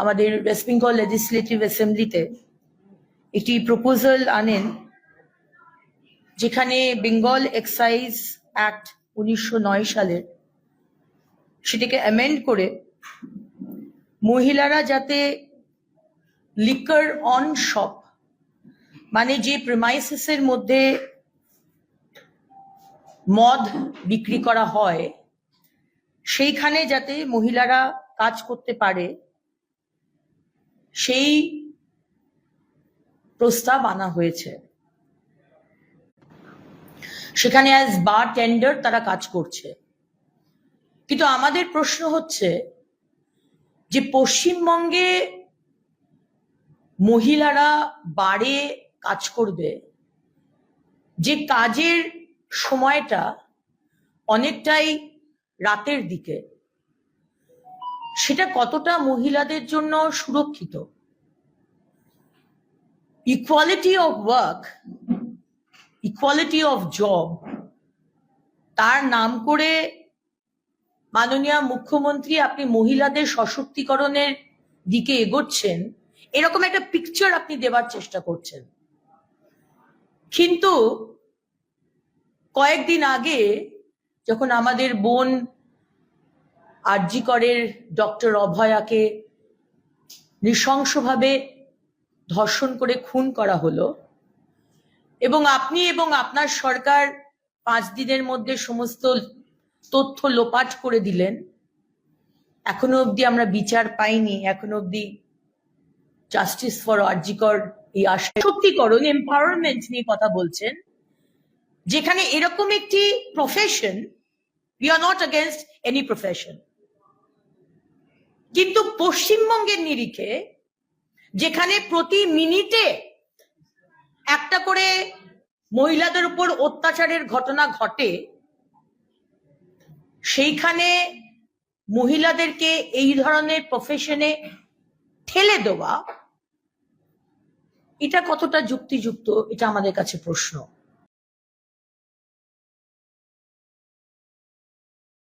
আমাদের West Bengal legislative অ্যাসেম্বলিতে একটি proposal আনেন, যেখানে বেঙ্গল এক্সাইজ অ্যাক্ট 1909 সালের সেটাকে অ্যামেন্ড করে মহিলারা যাতে লিকার অন শপ, মানে যে প্রিমাইসেসের মধ্যে মদ বিক্রি করা হয় সেইখানে যাতে মহিলারা কাজ করতে পারে সেই প্রস্তাব আনা হয়েছে। সেখানে অ্যাজ বার টেন্ডার তারা কাজ করছে। কিন্তু আমাদের প্রশ্ন হচ্ছে যে পশ্চিমবঙ্গে মহিলারা বারে কাজ করবে, যে কাজের সময়টা অনেকটাই রাতের দিকে, সেটা কতটা মহিলাদের জন্য সুরক্ষিত? Equality of work, equality of job, তার নাম করে মাননীয় মুখ্যমন্ত্রী আপনি মহিলাদের সশক্তিকরণের দিকে এগোচ্ছেন, এরকম একটা পিকচার আপনি দেবার চেষ্টা করছেন। কিন্তু কয়েকদিন আগে যখন আমাদের বোন আরজি করের ডক্টর অভয়াকে নৃশংসভাবে ধর্ষণ করে খুন করা হলো এবং আপনি এবং আপনার সরকার 5 দিনের মধ্যে সমস্ত তথ্য লোপাট করে দিলেন, এখনো অবধি আমরা বিচার পাইনি, এখনো অবধি জাস্টিস ফর আরজি কর এই সশক্তিকরণ এম্পাওয়ারমেন্ট নিয়ে কথা বলছেন, যেখানে এরকম একটি profession, we are not against any profession, কিন্তু পশ্চিমবঙ্গের নিরিখে যেখানে প্রতি মিনিটে একটা করে মহিলাদের উপর অত্যাচারের ঘটনা ঘটে, সেইখানে মহিলাদেরকে এই ধরনের প্রফেশনে ঠেলে দেওয়া, এটা কতটা যুক্তিযুক্ত, এটা আমাদের কাছে প্রশ্ন।